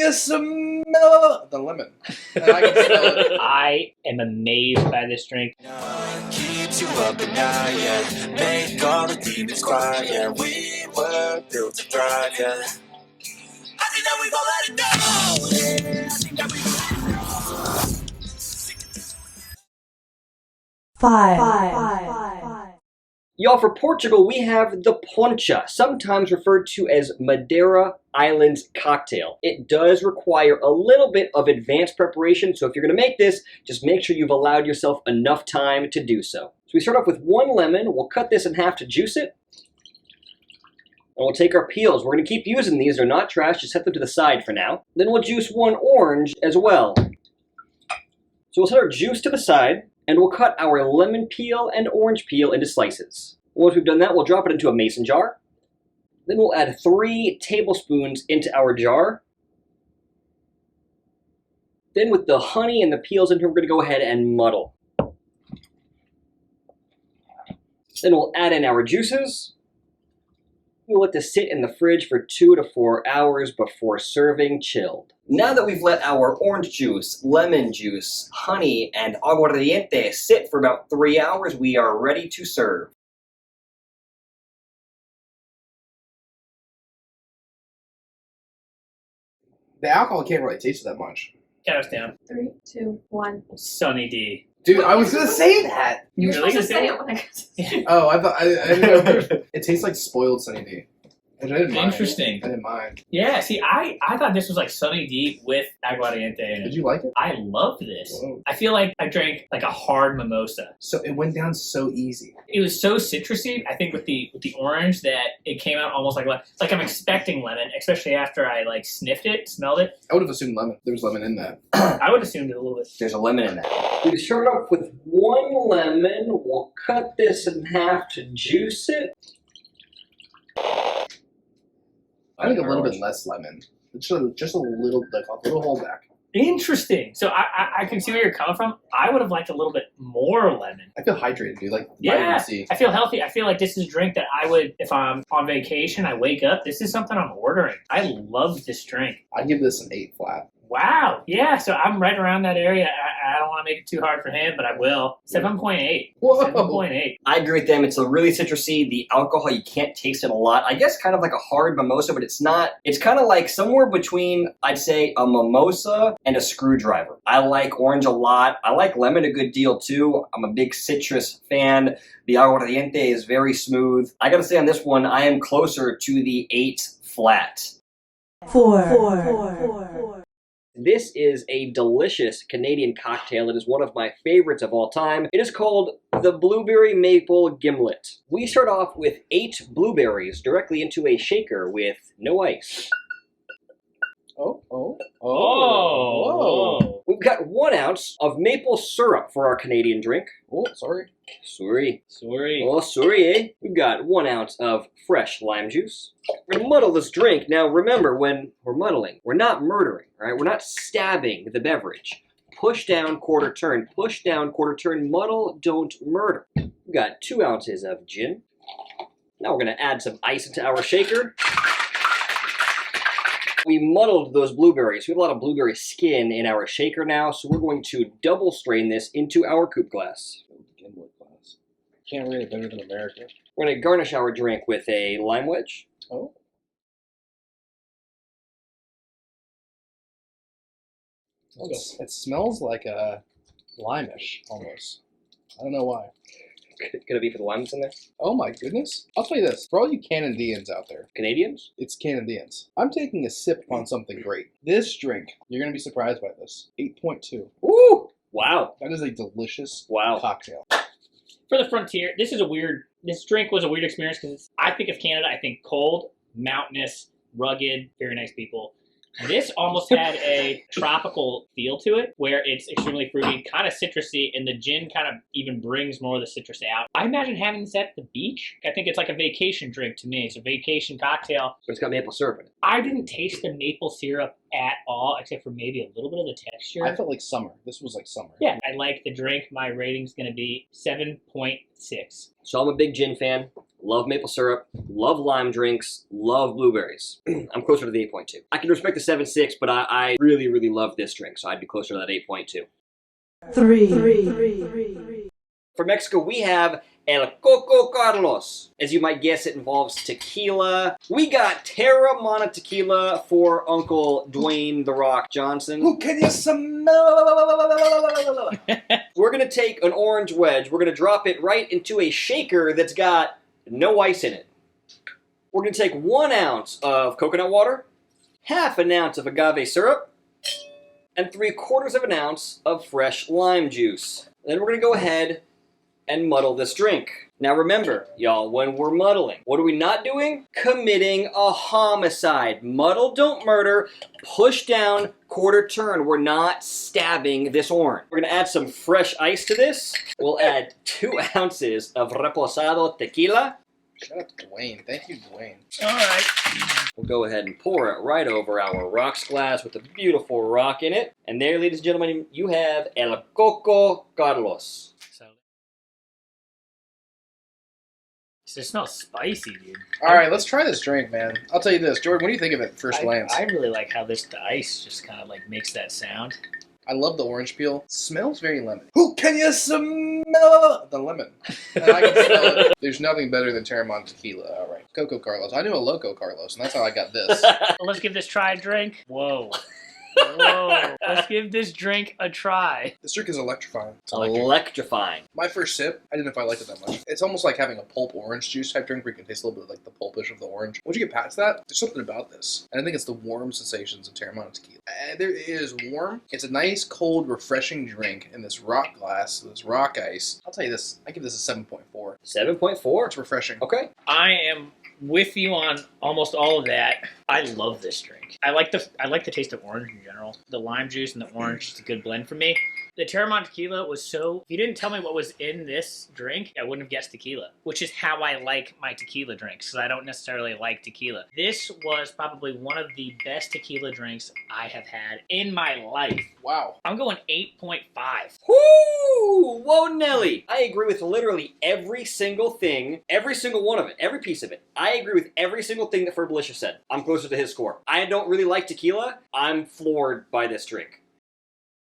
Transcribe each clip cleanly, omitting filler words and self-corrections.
you smell the lemon? And I can smell it. I am amazed by this drink. Keeps you up at night, yeah. Make all the demons quiet, yeah. We were built to thrive, yeah. I think that we've all let it go. Yeah, I think that we've all let it go. 5. Y'all, for Portugal, we have the Poncha, sometimes referred to as Madeira Islands cocktail. It does require a little bit of advanced preparation, so if you're going to make this, just make sure you've allowed yourself enough time to do so. So we start off with 1 lemon. We'll cut this in half to juice it. And we'll take our peels. We're going to keep using these. They're not trash. Just set them to the side for now. Then we'll juice 1 orange as well. So we'll set our juice to the side. And we'll cut our lemon peel and orange peel into slices. Once we've done that, we'll drop it into a mason jar. Then we'll add 3 tablespoons into our jar. Then with the honey and the peels in here, we're going to go ahead and muddle. Then we'll add in our juices. We'll let this sit in the fridge for 2 to 4 hours before serving chilled. Now that we've let our orange juice, lemon juice, honey, and aguardiente sit for about 3 hours, we are ready to serve. The alcohol can't really taste it that much. Count us down. 3, 2, 1. Sunny D. Dude, I was gonna say that. You were Really supposed to gonna say say it when I got to say it. Oh, I didn't know. It tastes like spoiled Sunny D. Which I didn't mind. Interesting. I didn't mind. Yeah, see, I thought this was like Sunny D with aguardiente in it. Did you like it? I love this. Whoa. I feel like I drank like a hard mimosa. So it went down so easy. It was so citrusy, I think, with the orange that it came out almost like it's like I'm expecting lemon, especially after I like sniffed it, smelled it. I would have assumed lemon. There was lemon in that. I would have assumed it a little bit. There's a lemon in that. We start off with 1 lemon. We'll cut this in half to juice it. I think a little bit less lemon. Just a little, like a little holdback. Interesting. So I can see where you're coming from. I would have liked a little bit more lemon. I feel hydrated, dude. Like Yeah, vitamin C. I feel healthy. I feel like this is a drink that I would, if I'm on vacation, I wake up, this is something I'm ordering. I love this drink. I'd give this an 8 flat. Wow. Yeah, so I'm right around that area. I don't want to make it too hard for him, but I will. 7.8. Whoa. 7.8. I agree with them. It's a really citrusy. The alcohol, you can't taste it a lot. I guess kind of like a hard mimosa, but it's not. It's kind of like somewhere between, I'd say, a mimosa and a screwdriver. I like orange a lot. I like lemon a good deal too. I'm a big citrus fan. The aguardiente is very smooth. I gotta say on this one, I am closer to the 8 flat. 4. This is a delicious Canadian cocktail. It is one of my favorites of all time. It is called the Blueberry Maple Gimlet. We start off with 8 blueberries directly into a shaker with no ice. Oh. We've got 1 ounce of maple syrup for our Canadian drink. Oh, sorry. Sorry. Sorry. Oh, sorry, eh? We've got 1 ounce of fresh lime juice. We're gonna muddle this drink. Now, remember, when we're muddling, we're not murdering, all right? We're not stabbing the beverage. Push down, quarter turn. Push down, quarter turn. Muddle, don't murder. We've got 2 ounces of gin. Now we're gonna add some ice into our shaker. We muddled those blueberries. We have a lot of blueberry skin in our shaker now, so we're going to double strain this into our coupe glass. Gimlet glass. Can't read it better than America. We're going to garnish our drink with a lime wedge. Oh. It smells like a lime-ish, almost. I don't know why. Could it be for the limes in there? Oh my goodness. I'll tell you this. For all you Canadians out there, Canadians? it's Canadians. I'm taking a sip on something great. This drink, you're going to be surprised by this. 8.2. Woo! Wow. That is a delicious Wow. cocktail. For the Frontier, this drink was a weird experience because I think of Canada, I think cold, mountainous, rugged, very nice people. This almost had a tropical feel to it, where it's extremely fruity, kind of citrusy, and the gin kind of even brings more of the citrus out. I imagine having this at the beach. I think it's like a vacation drink to me. It's a vacation cocktail. But it's got maple syrup in it. I didn't taste the maple syrup at all, except for maybe a little bit of the texture. I felt like summer. This was like summer. Yeah, I like the drink. My rating's going to be 7.6. So I'm a big gin fan. love maple syrup, love lime drinks, love blueberries. I'm closer to the 8.2. I can respect the 7.6, but I really, really love this drink, so I'd be closer to that 8.2. 3. For Mexico, we have El Coco Carlos. As you might guess, it involves tequila. We got Taberna tequila for Uncle Dwayne The Rock Johnson. Who can you smell? We're gonna take an orange wedge. We're gonna drop it right into a shaker that's got no ice in it. We're gonna take 1 ounce of coconut water, half an ounce of agave syrup, and 3/4 of an ounce of fresh lime juice. Then we're gonna go ahead and muddle this drink. Now remember, y'all, when we're muddling, what are we not doing? Committing a homicide. Muddle, don't murder. Push down, quarter turn. We're not stabbing this orange. We're gonna add some fresh ice to this. We'll add 2 ounces of reposado tequila. Shout out to Dwayne. Thank you, Dwayne. All right. We'll go ahead and pour it right over our rocks glass with a beautiful rock in it. And there, ladies and gentlemen, you have El Coco Carlos. It smells spicy, dude. All right, let's try this drink, man. I'll tell you this, Jordan. What do you think of it at first glance? I really like how the ice just kind of like makes that sound. I love the orange peel. Smells very lemon. Who can you smell? The lemon. And I can smell it. There's nothing better than Taberna tequila. All right, Coco Carlos. I knew a Loco Carlos, and that's how I got this. Let's give this try a drink. Whoa. Whoa. Let's give this drink a try. This drink is electrifying. Electrifying. My first sip, I didn't know if I liked it that much. It's almost like having a pulp orange juice type drink where you can taste a little bit of like the pulpish of the orange. Once you get past that, there's something about this. And I think it's the warm sensations of Taberna tequila. There it is warm. It's a nice, cold, refreshing drink in this rock glass, this rock ice. I'll tell you this, I give this a 7.4. 7.4. It's refreshing. Okay. I am with you on almost all of that. I love this drink. I like the taste of orange in general. The lime juice and the orange is a good blend for me. The Taberna tequila was so... If you didn't tell me what was in this drink, I wouldn't have guessed tequila, which is how I like my tequila drinks, because I don't necessarily like tequila. This was probably one of the best tequila drinks I have had in my life. Wow. I'm going 8.5. Whoo! Whoa, Nelly! I agree with literally every single thing, every single one of it, every piece of it. I agree with every single thing that Ferbalicious said. I'm closer to his score. I don't really like tequila. I'm floored by this drink.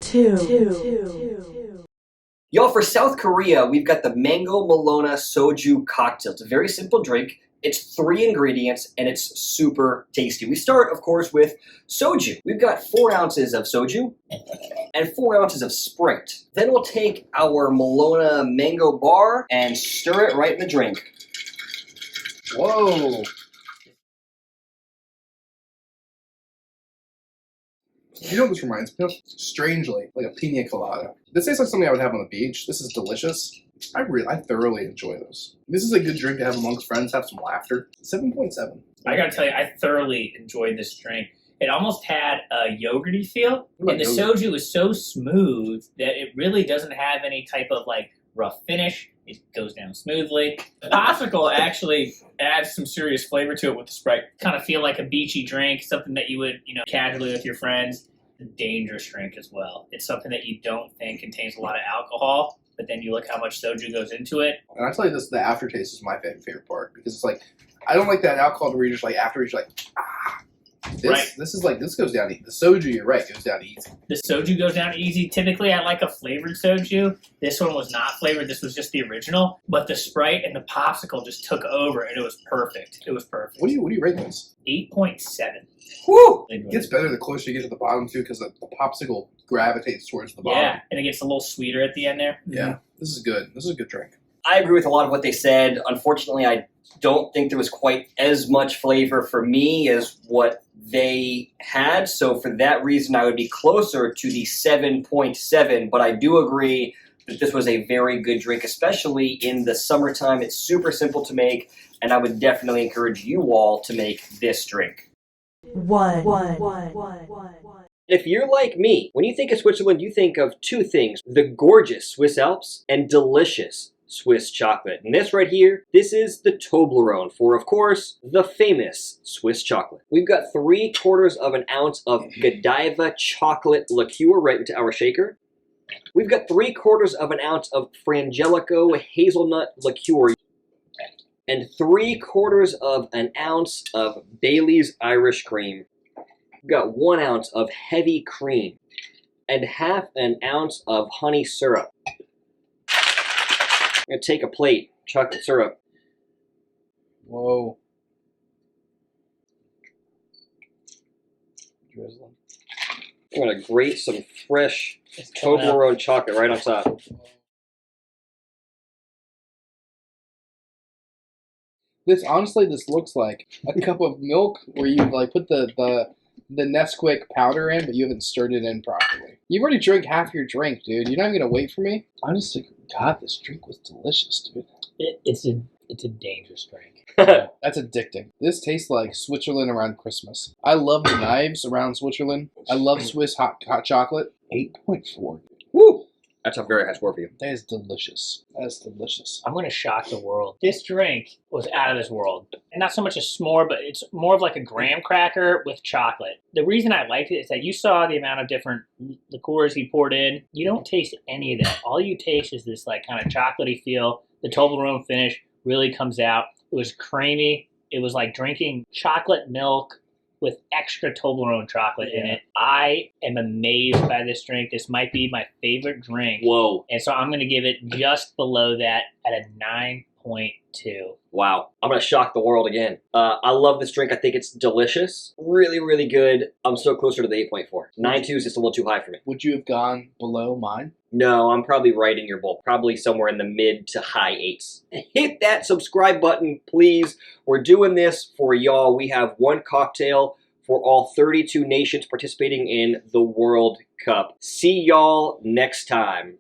2. Y'all, for South Korea, we've got the Mango Melona Soju cocktail. It's a very simple drink. It's 3 ingredients, and it's super tasty. We start, of course, with soju. We've got 4 ounces of soju and 4 ounces of Sprite. Then we'll take our Melona mango bar and stir it right in the drink. Whoa. You know what this reminds me of? Strangely, like a pina colada. This tastes like something I would have on the beach. This is delicious. I thoroughly enjoy this. This is a good drink to have amongst friends, have some laughter. 7.7. I gotta tell you, I thoroughly enjoyed this drink. It almost had a yogurty feel, and the soju is so smooth that it really doesn't have any type of like rough finish. It goes down smoothly. The popsicle actually adds some serious flavor to it with the Sprite. Kind of feel like a beachy drink, something that you would, casually with your friends. A dangerous drink as well. It's something that you don't think contains a lot of alcohol, but then you look how much soju goes into it. And I tell you this, the aftertaste is my favorite part, because it's like, I don't like that alcohol where you're just like, after you're just like, ah. This goes down easy. The soju, you're right, goes down easy. The soju goes down easy. Typically, I like a flavored soju. This one was not flavored. This was just the original. But the Sprite and the popsicle just took over, and it was perfect. It was perfect. What do you rate this? 8.7. Woo! It gets better the closer you get to the bottom, too, because the popsicle gravitates towards the bottom. Yeah, and it gets a little sweeter at the end there. Yeah, this is good. This is a good drink. I agree with a lot of what they said. Unfortunately, I don't think there was quite as much flavor for me as what they had. So for that reason, I would be closer to the 7.7. But I do agree that this was a very good drink, especially in the summertime. It's super simple to make, and I would definitely encourage you all to make this drink. 1. If you're like me, when you think of Switzerland, you think of 2 things: the gorgeous Swiss Alps and delicious Swiss chocolate. And this right here, this is the Toblerone for, of course, the famous Swiss chocolate. We've got 3/4 of an ounce of Godiva chocolate liqueur right into our shaker. We've got 3/4 of an ounce of Frangelico hazelnut liqueur. and 3/4 of an ounce of Bailey's Irish cream. We've got 1 ounce of heavy cream and 1/2 an ounce of honey syrup. I'm gonna take a plate, chocolate syrup. Whoa. Drizzling. I'm gonna grate some fresh It's coming up. Toblerone chocolate right on top. This honestly, this looks like a cup of milk where you like put the Nesquik powder in, but you haven't stirred it in properly. You've already drank half your drink, dude. You're not even gonna wait for me. Honestly, God, this drink was delicious, dude. It's a dangerous drink. That's addicting. This tastes like Switzerland around Christmas. I love the knives around Switzerland. I love Swiss hot chocolate. 8.4. Woo! That's a very high score for you. That is delicious. That is delicious. I'm going to shock the world. This drink was out of this world. And not so much a s'more, but it's more of like a graham cracker with chocolate. The reason I liked it is that you saw the amount of different liqueurs he poured in. You don't taste any of that. All you taste is this like kind of chocolatey feel. The Toblerone finish really comes out. It was creamy. It was like drinking chocolate milk with extra Toblerone chocolate in it. I am amazed by this drink. This might be my favorite drink. Whoa. And so I'm going to give it just below that at a 9.2. Wow. I'm going to shock the world again. I love this drink. I think it's delicious. Really, really good. I'm still closer to the 8.4. 9.2 is just a little too high for me. Would you have gone below mine? No, I'm probably right in your bowl. Probably somewhere in the mid to high 8s. Hit that subscribe button, please. We're doing this for y'all. We have one cocktail for all 32 nations participating in the World Cup. See y'all next time.